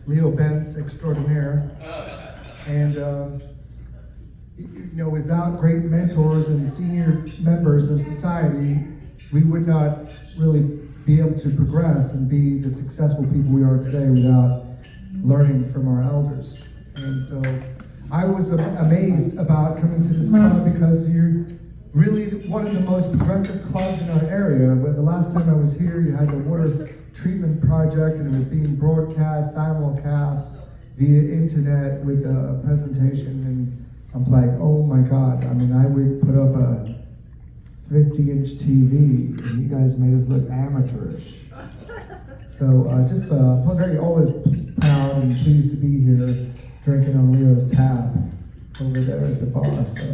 Leo Benz extraordinaire. And, without great mentors and senior members of society, we would not really be able to progress and be the successful people we are today without learning from our elders. And so I was amazed about coming to this club because you're really one of the most progressive clubs in our area. But the last time I was here, you had the water treatment project, and it was being broadcast, simulcast via internet with a presentation, and I'm like, oh my God. I mean, I would put up a 50-inch TV, and you guys made us look amateurish. So just very always proud and pleased to be here, drinking on Leo's tab over there at the bar. So,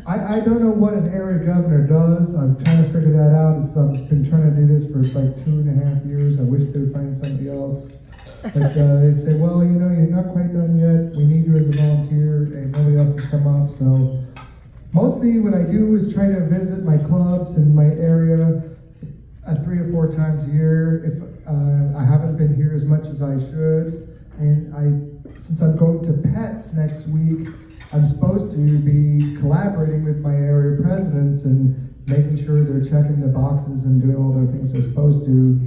I don't know what an area governor does. I'm trying to figure that out. I've been trying to do this for like 2.5 years. I wish they would find somebody else. But they say, well, you're not quite done yet. We need you as a volunteer, and nobody else has come up. So mostly what I do is try to visit my clubs in my area 3 or 4 times a year. If I haven't been here as much as I should, and since I'm going to Pets next week, I'm supposed to be collaborating with my area presidents and making sure they're checking the boxes and doing all their things they're supposed to.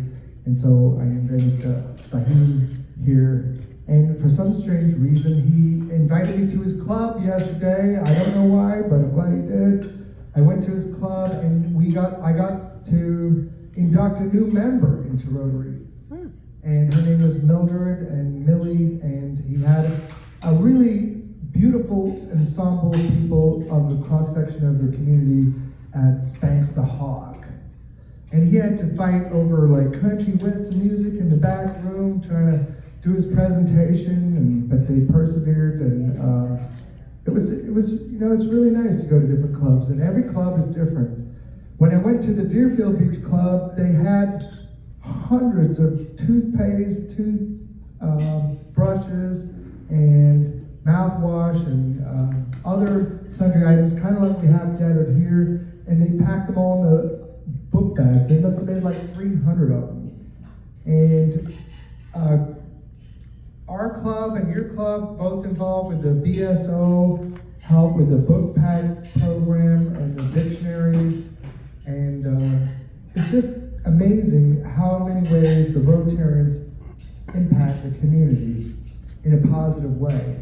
And so I invited Sahim here, and for some strange reason, he invited me to his club yesterday. I don't know why, but I'm glad he did. I went to his club, and I got to induct a new member into Rotary. And her name was Mildred and Millie, and he had a really beautiful ensemble of people of the cross-section of the community at Spanx the Hog. And he had to fight over like country western music in the back room, trying to do his presentation, but they persevered, and it was it's really nice to go to different clubs, and every club is different. When I went to the Deerfield Beach Club, they had hundreds of toothpaste, brushes, and mouthwash, and other sundry items, kind of like we have gathered here, and they packed them all in the book bags. They must have made like 300 of them. And our club and your club both involved with the BSO, help with the book bag program and the dictionaries, and it's just amazing how many ways the Rotarians impact the community in a positive way.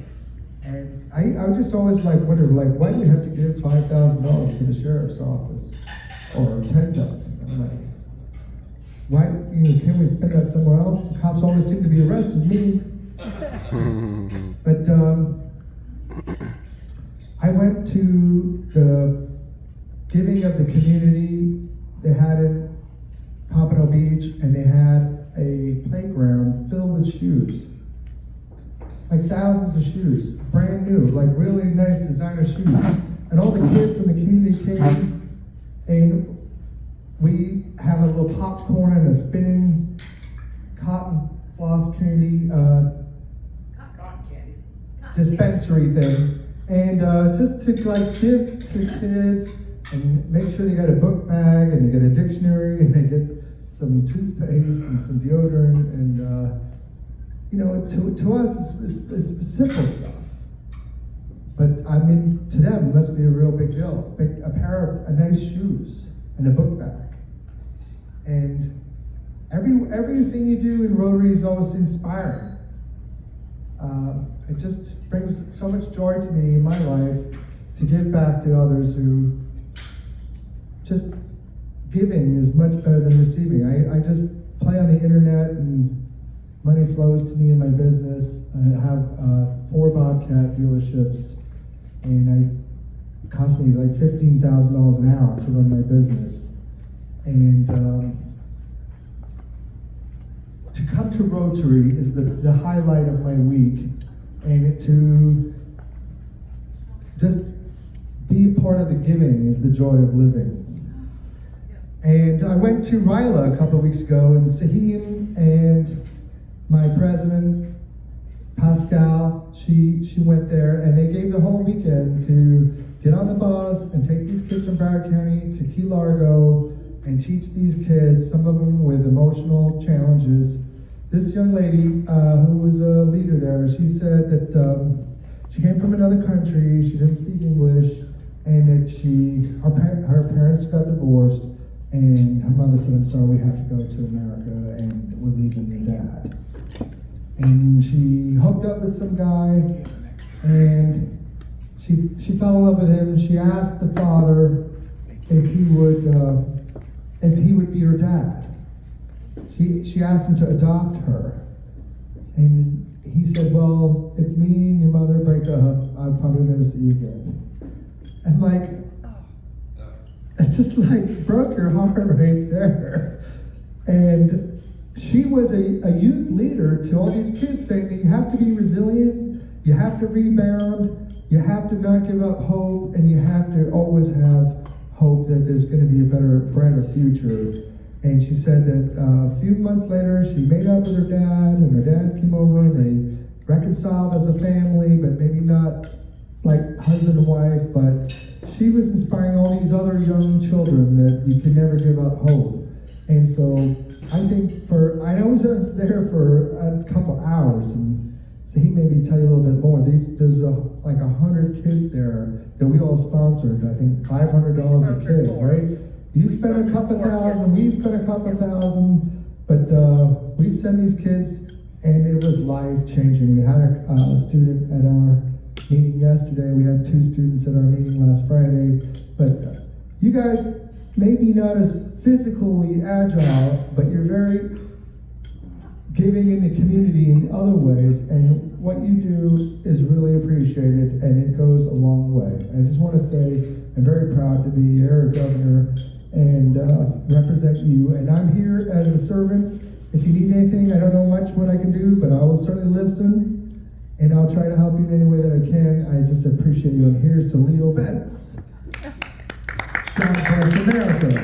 And I would just always wonder, why do you have to give $5,000 to the sheriff's office or $10,000? I'm like, why? Can we spend that somewhere else? The cops always seem to be arresting me. But I went to the giving of the community they had in Pompano Beach, and they had a playground filled with shoes. Like thousands of shoes, brand new, like really nice designer shoes. And all the kids from the community came, and we have a little popcorn and a spinning cotton floss candy, dispensary thing. And just to give to kids and make sure they got a book bag, and they get a dictionary, and they get some toothpaste and some deodorant, and to us, it's simple stuff. But I mean, to them, it must be a real big deal. A pair of nice shoes and a book bag. And everything you do in Rotary is always inspiring. It just brings so much joy to me in my life to give back to others who just giving is much better than receiving. I just play on the internet, and money flows to me in my business. I have 4 Bobcat dealerships, and it costs me like $15,000 an hour to run my business. And to come to Rotary is the highlight of my week, and to just be part of the giving is the joy of living. And I went to Ryla a couple of weeks ago, and Sahim and my president, Pascal, she went there, and they gave the whole weekend to get on the bus and take these kids from Broward County to Key Largo and teach these kids, some of them with emotional challenges. This young lady who was a leader there, she said that she came from another country, she didn't speak English, and that her parents got divorced, and her mother said, I'm sorry, we have to go to America, and we're leaving your dad. And she hooked up with some guy, and she fell in love with him. She asked the father if he would be her dad. She asked him to adopt her, and he said, well, if me and your mother break up, I'll probably never see you again. And like, it just like broke your heart right there. And she was a youth leader to all these kids, saying that you have to be resilient, you have to rebound, you have to not give up hope, and you have to always have hope that there's going to be a better, brighter future. And she said that a few months later, she made up with her dad, and her dad came over, and they reconciled as a family, but maybe not like husband and wife, but she was inspiring all these other young children that you can never give up hope. And so I think I was just there for a couple hours, and so he maybe tell you a little bit more. There's like 100 kids there that we all sponsored. I think $500 a kid, right? You spent a couple thousand, we spent a couple thousand, but we sent these kids, and it was life-changing. We had a student at our meeting yesterday. We had 2 students at our meeting last Friday. But you guys may be not as physically agile, but you're very giving in the community in other ways, and what you do is really appreciated, and it goes a long way. I just want to say I'm very proud to be area governor and represent you, and I'm here as a servant. If you need anything, I don't know much what I can do, but I will certainly listen, and I'll try to help you in any way that I can. I just appreciate you. And here's to Leo Betts. God bless America.